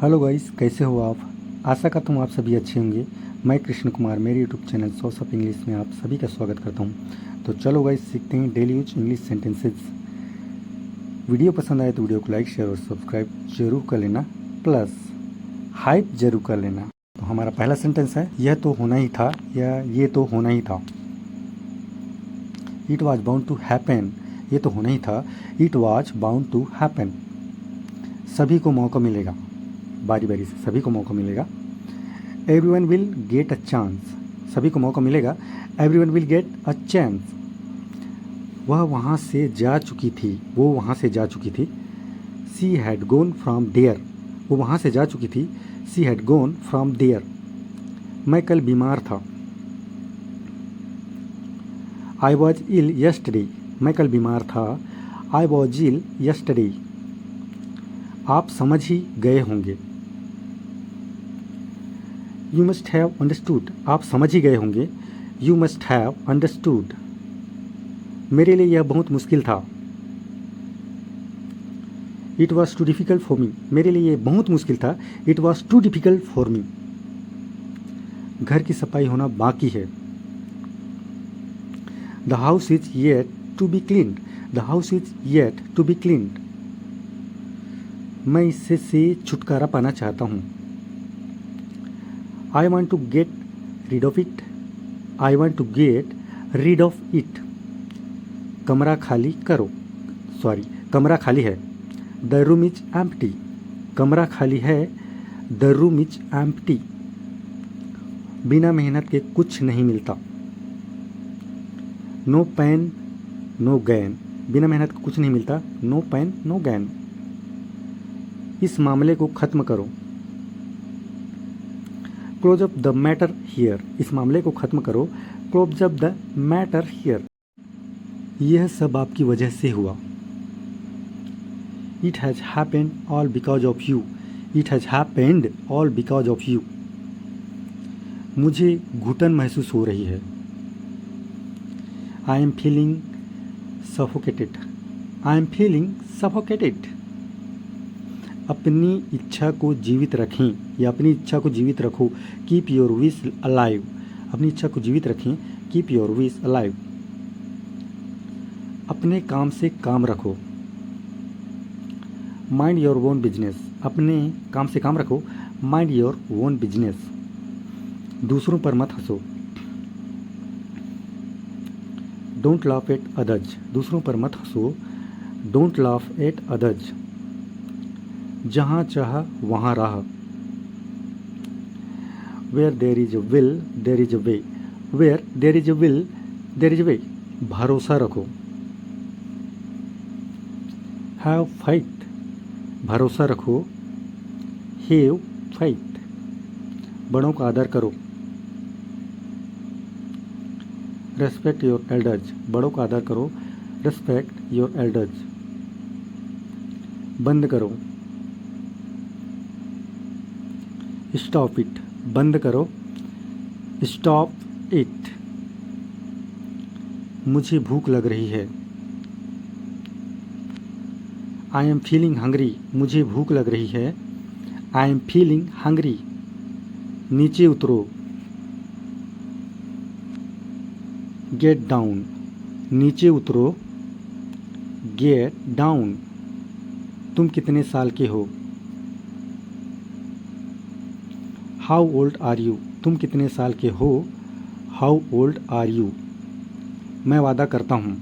Hello guys, कैसे हो आप। आशा करता हूँ आप सभी अच्छे होंगे। मैं कृष्ण कुमार, मेरे YouTube channel source of English में आप सभी का स्वागत करता हूँ। तो चलो गाइस, सीखते हैं daily use English sentences. Video पसंद आए तो वीडियो को लाइक, शेयर और सब्सक्राइब जरूर कर लेना, प्लस हाइप जरूर कर लेना। तो हमारा पहला सेंटेंस है, यह तो होना ही था या ये तो होना ही था। It was bound to happen. ये तो होना ही था, it was bound to happen. सभी को मौका मिलेगा, बारी बारी से सभी को मौका मिलेगा। Everyone will get a chance. सभी को मौका मिलेगा, everyone will get a chance. वह वहाँ से जा चुकी थी, वो वहाँ से जा चुकी थी। She had gone from there. वो वहाँ से जा चुकी थी, she had gone from there. मैं कल बीमार था। I was ill yesterday. मैं कल बीमार था, आई वॉज इल यस्टरडे। आप समझ ही गए होंगे। You must have understood. आप समझ ही गए होंगे, यू मस्ट हैव अंडरस्टूड। मेरे लिए यह बहुत मुश्किल था। It was too difficult for me. मेरे लिए यह बहुत मुश्किल था, it was too difficult for me. घर की सफाई होना बाकी है। The house is yet to be cleaned. The house is yet to be cleaned. मैं इससे से छुटकारा पाना चाहता हूँ। I want to get rid of it. I want to get rid of it. कमरा खाली करो। कमरा खाली है। The room is empty. कमरा खाली है, द रूम इज एम्प्टी। बिना मेहनत के कुछ नहीं मिलता। No pain no gain. बिना मेहनत के कुछ नहीं मिलता, नो पेन नो गैन। इस मामले को खत्म करो। Close up the matter here. इस मामले को खत्म करो, close up the matter here. यह सब आपकी वजह से हुआ। It has happened all because of you. It has happened all because of you. मुझे घुटन महसूस हो रही है। I am feeling suffocated. I am feeling suffocated. अपनी इच्छा को जीवित रखें या अपनी इच्छा को जीवित रखो। Keep your wish alive. अपनी इच्छा को जीवित रखें, कीप योर विश अलाइव। अपने काम से काम रखो। Mind your own business. अपने काम से काम रखो, माइंड योर ओन बिजनेस। दूसरों पर मत हंसो। Don't laugh at others. दूसरों पर मत हंसो, डोंट लाफ एट अदर्स। जहाँ चाह वहाँ राह। Where there is a will there is a way. Where there is a will there is a way. भरोसा रखो। Have faith. भरोसा रखो, हैव फाइथ। बड़ों का आदर करो। Respect your elders. बड़ों का आदर करो, रेस्पेक्ट योर एल्डर्स। बंद करो। Stop it. बंद करो, स्टॉप इट। मुझे भूख लग रही है। I am feeling hungry. मुझे भूख लग रही है, आई एम फीलिंग हंग्री। नीचे उतरो। Get down. नीचे उतरो, गेट डाउन। तुम कितने साल के हो। How old are you. तुम कितने साल के हो, हाउ ओल्ड आर यू। मैं वादा करता हूँ।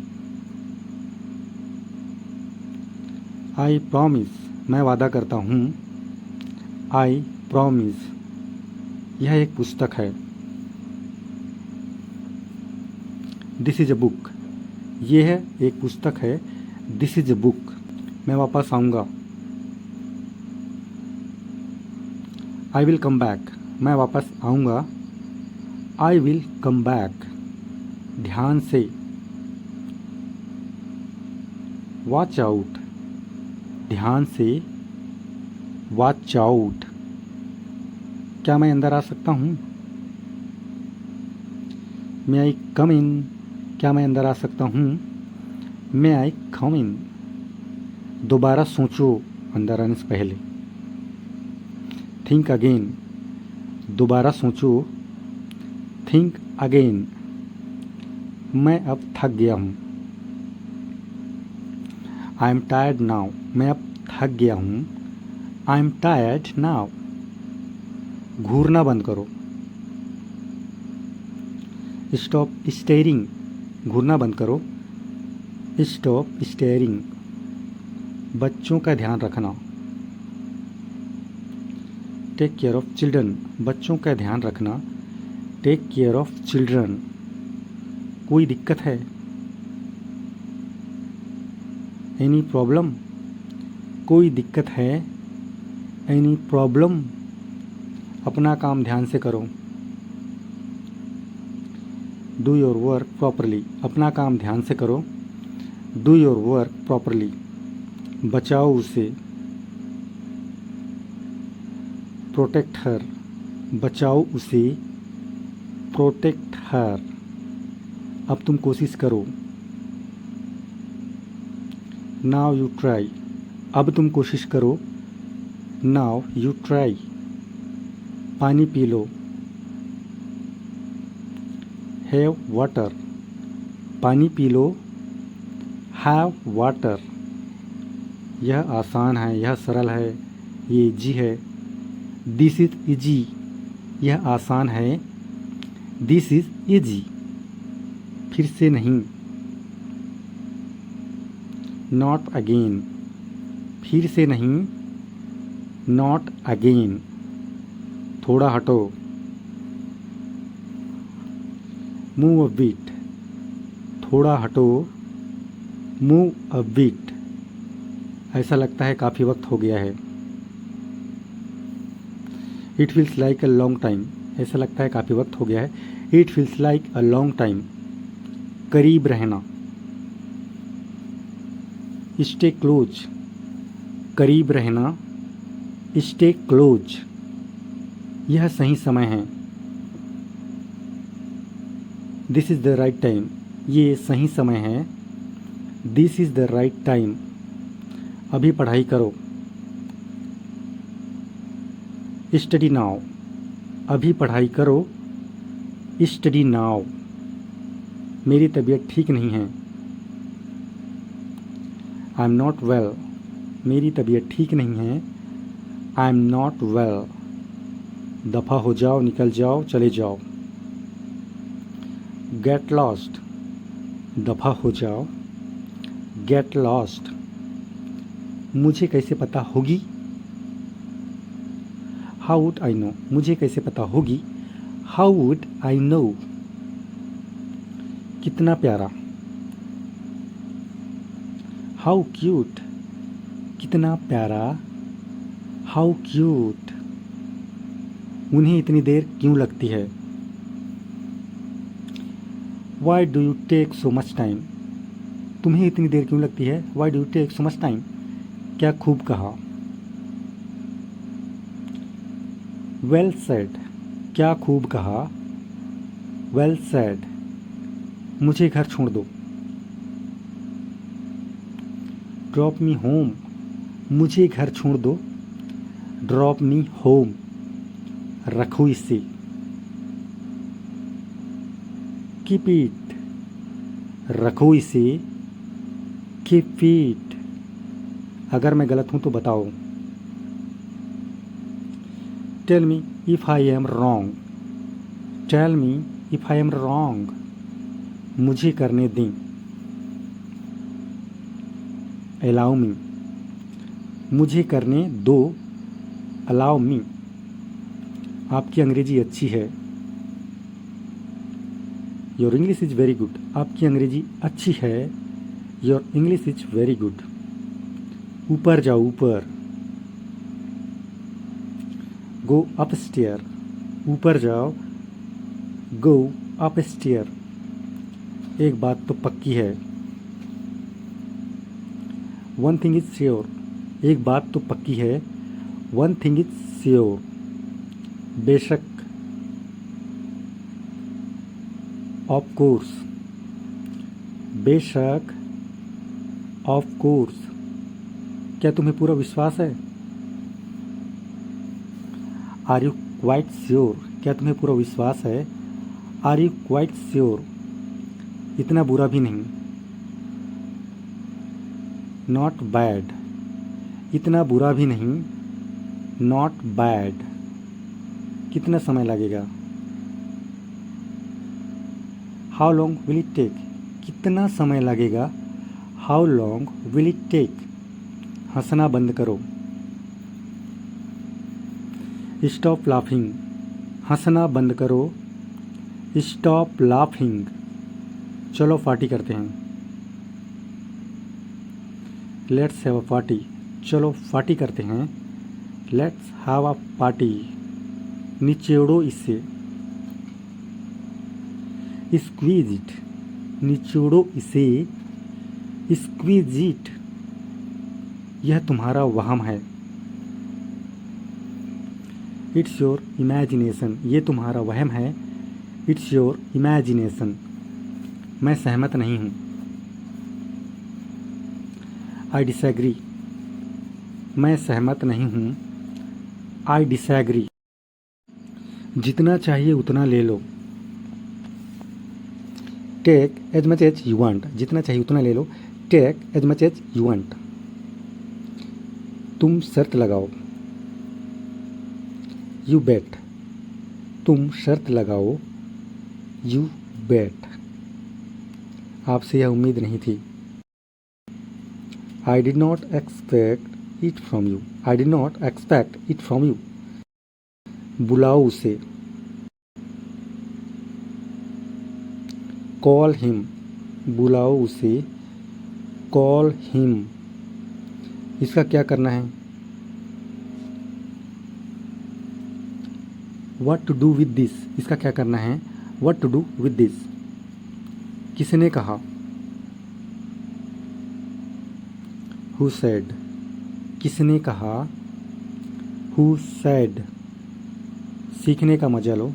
I promise. मैं वादा करता हूँ, आई प्रॉमिस। यह एक पुस्तक है। This is a book. यह एक पुस्तक है, दिस इज अ बुक। मैं वापस आऊँगा। I will come back. मैं वापस आऊँगा, आई विल कम बैक। ध्यान से। Watch out. ध्यान से, वॉच आउट। क्या मैं अंदर आ सकता हूँ। मे आई कम इन। क्या मैं अंदर आ सकता हूँ, मे आई कम इन। दोबारा सोचो अंदर आने से पहले। थिंक अगेन, दोबारा सोचो, थिंक अगेन। मैं अब थक गया हूँ, आई एम टायर्ड नाउ, मैं अब थक गया हूँ, आई एम टायर्ड नाउ। घूरना बंद करो, स्टॉप स्टेयरिंग, घूरना बंद करो, स्टॉप स्टेयरिंग। बच्चों का ध्यान रखना, टेक केयर ऑफ चिल्ड्रन, बच्चों का ध्यान रखना, टेक केयर ऑफ चिल्ड्रन। कोई दिक्कत है, एनी प्रॉब्लम, कोई दिक्कत है, एनी प्रॉब्लम। अपना काम ध्यान से करो, डू योर वर्क प्रॉपरली, अपना काम ध्यान से करो, डू योर वर्क प्रॉपरली। बचाओ उसे, प्रोटेक्ट हर, बचाओ उसे, प्रोटेक्ट हर। अब तुम कोशिश करो, नाउ यू ट्राई, अब तुम कोशिश करो, नाउ यू ट्राई। पानी पी लो, हैव वाटर, पानी पी लो, हैव वाटर। यह आसान है, यह सरल है, ये इजी है, दिस इज इजी। यह आसान है, दिस इज इजी। फिर से नहीं, नॉट अगेन, फिर से नहीं, नॉट अगेन। थोड़ा हटो, मूव अ बिट, थोड़ा हटो, मूव अ बिट। ऐसा लगता है काफ़ी वक्त हो गया है, it feels like a long time, ऐसा लगता है काफ़ी वक्त हो गया है, it feels like a long time. करीब रहना, स्टे क्लोज, करीब रहना, स्टे क्लोज। यह सही समय है, this is the right time, ये सही समय है, this is the right time. अभी पढ़ाई करो, स्टडी नाउ, अभी पढ़ाई करो, स्टडी नाउ। मेरी तबीयत ठीक नहीं है, आई एम नॉट वेल, मेरी तबीयत ठीक नहीं है, आई एम नॉट वेल। दफ़ा हो जाओ, निकल जाओ, चले जाओ। गेट लॉस्ट, दफ़ा हो जाओ, गेट लॉस्ट। मुझे कैसे पता होगी, हाउ वुड आई नो, मुझे कैसे पता होगी, हाउ वुड आई नो। कितना प्यारा, हाउ क्यूट, कितना प्यारा, हाउ क्यूट। उन्हें इतनी देर क्यों लगती है, why do you take so much time, तुम्हें इतनी देर क्यों लगती है, why do you take so much time. क्या खूब कहा, वेल सेड, क्या खूब कहा, वेल सेड। मुझे घर छोड़ दो, ड्रॉप मी होम, मुझे घर छोड़ दो, ड्रॉप मी होम। रखो इसे, कीप इट, रखो इसे, कीप इट। अगर मैं गलत हूं तो बताओ, tell me if I am wrong, tell me if I am wrong. मुझे करने दें, अलाउ मी, मुझे करने दो, अलाउ मी। आपकी अंग्रेजी अच्छी है, your English is very good, आपकी अंग्रेजी अच्छी है, your English is very good. ऊपर जाओ, ऊपर, गो अप स्टेयर, ऊपर जाओ, गो अप स्टेयर। एक बात तो पक्की है, वन थिंग इज श्योर, एक बात तो पक्की है, वन थिंग इज श्योर। बेशक, ऑफ कोर्स, बेशक, ऑफ कोर्स। क्या तुम्हें पूरा विश्वास है, आर यू क्वाइट श्योर, क्या तुम्हें पूरा विश्वास है? आर यू क्वाइट श्योर, इतना बुरा भी नहीं। नॉट बैड, इतना बुरा भी नहीं। नॉट बैड, कितना समय लगेगा? How long will it take, कितना समय लगेगा? How long will it take. हंसना बंद करो। स्टॉप लाफिंग, हंसना बंद करो। स्टॉप लाफिंग, चलो पार्टी करते हैं। लेट्स हैव अ पार्टी, चलो पार्टी करते हैं। लेट्स हैव अ पार्टी, निचोड़ो इससे। स्क्वीज इट, निचोड़ो इसे। स्क्वीज इट, यह तुम्हारा वहम है। इट्स योर इमेजिनेशन, ये तुम्हारा वहम है। इट्स योर इमेजिनेशन, मैं सहमत नहीं हूँ। आई डिसएग्री, मैं सहमत नहीं हूँ। आई डिसएग्री, जितना चाहिए उतना ले लो। Take as much as you want, जितना चाहिए उतना ले लो। Take as much as you want. तुम शर्त लगाओ। यू बेट, तुम शर्त लगाओ। यू बेट, आपसे यह उम्मीद नहीं थी। I did not expect it from you, I did not expect it from you. बुलाओ उसे। कॉल हिम, बुलाओ उसे। कॉल हिम, इसका क्या करना है? What to do with this, इसका क्या करना है? What to do with this. किसने कहा? हु सेड, किसने कहा? Who said. सीखने का मजा लो।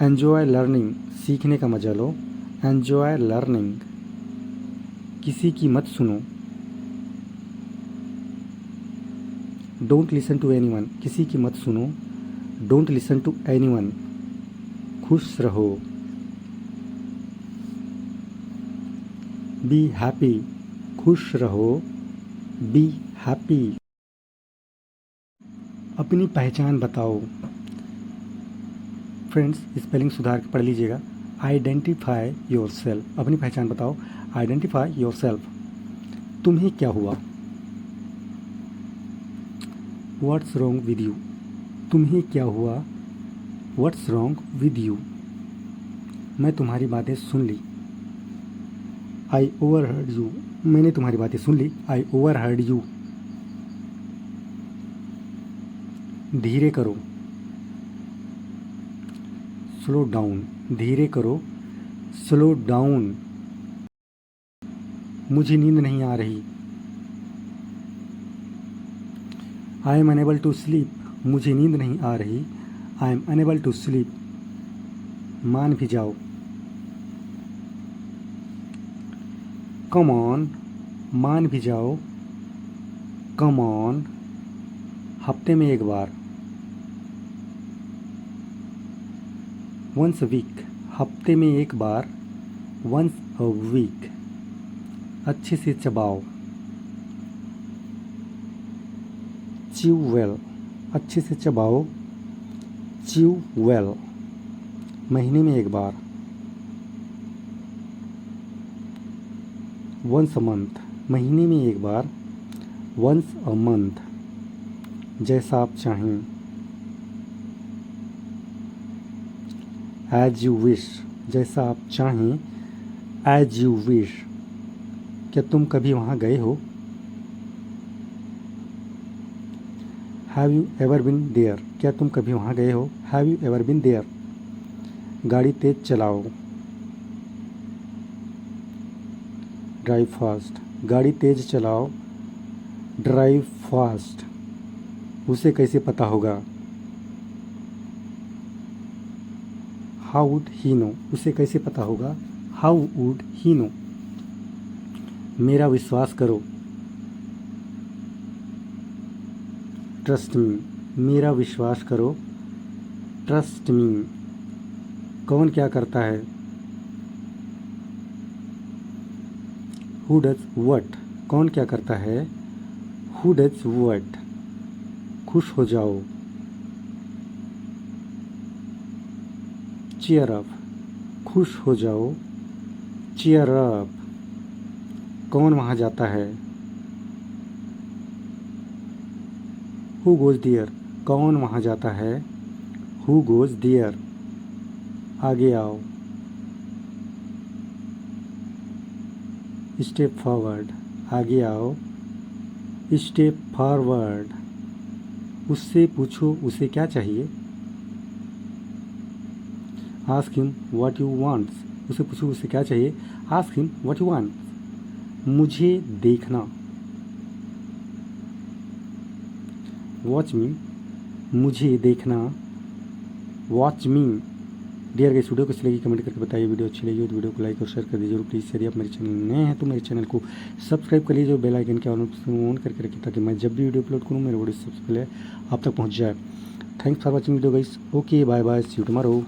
एन्जॉय लर्निंग, सीखने का मजा लो। Enjoy learning. किसी की मत सुनो। डोंट लिसन टू एनीवन, किसी की मत सुनो। Don't listen to anyone. खुश रहो। बी हैप्पी, खुश रहो। Be happy. अपनी पहचान बताओ। फ्रेंड्स, स्पेलिंग सुधार के पढ़ लीजिएगा। आइडेंटिफाई योर सेल्फ, अपनी पहचान बताओ। Identify your self. तुम्हें क्या हुआ? व्हाट्स रॉन्ग विद यू, तुम्हें क्या हुआ? What's wrong with you. मैं तुम्हारी बातें सुन ली। आई ओवरहर्ड यू, मैंने तुम्हारी बातें सुन ली। आई ओवरहर्ड यू। धीरे करो। स्लो डाउन, धीरे करो। Slow down. मुझे नींद नहीं आ रही। I am unable to sleep, मुझे नींद नहीं आ रही। I am unable to sleep. मान भी जाओ। कम ऑन, मान भी जाओ। Come on. हफ्ते में एक बार। वंस अ वीक, हफ्ते में एक बार। Once a week. अच्छे से चबाओ। च्यू वेल, अच्छे से चबाओ। Chew well. महीने में एक बार। वंस अ मंथ, महीने में एक बार। Once a month. जैसा आप चाहें। एज यू विश, जैसा आप चाहें। As you wish. क्या तुम कभी वहाँ गए हो? Have you ever been there, क्या तुम कभी वहाँ गए हो? Have you ever been there. गाड़ी तेज चलाओ। ड्राइव फास्ट, गाड़ी तेज चलाओ। Drive fast. उसे कैसे पता होगा? हाउ वुड ही नो, उसे कैसे पता होगा? How would he know. मेरा विश्वास करो। ट्रस्ट मी, मेरा विश्वास करो। ट्रस्ट मी, कौन क्या करता है? हु डज वट, कौन क्या करता है? हु डज वट, खुश हो जाओ। चीयर अप, खुश हो जाओ। चीयर अप, कौन वहाँ जाता है? हु गोज दियर, कौन वहाँ जाता है? हु गोज दियर, आगे आओ। स्टेप फॉरवर्ड, आगे आओ। स्टेप फॉरवर्ड, उससे पूछो उसे क्या चाहिए। Ask him what you wants, उसे पूछो उसे क्या चाहिए। Ask him what you want. मुझे देखना। वॉच मी, मुझे देखना। Watch me. Dear guys, video कैसी लगी कमेंट करके बताइए। वीडियो अच्छी लगी तो वीडियो को लाइक और शेयर कर दीजिए। प्लीज़ यदि आप मेरे चैनल नए हैं तो मेरे चैनल को सब्सक्राइब कर लीजिए और बेल आइकन के ऑन करके रखिए ताकि मैं जब भी वीडियो अपलोड करूँ मेरे वीडियो सबसे पहले आप तक पहुँच जाए। Thanks for watching video guys. Okay bye bye, see you tomorrow.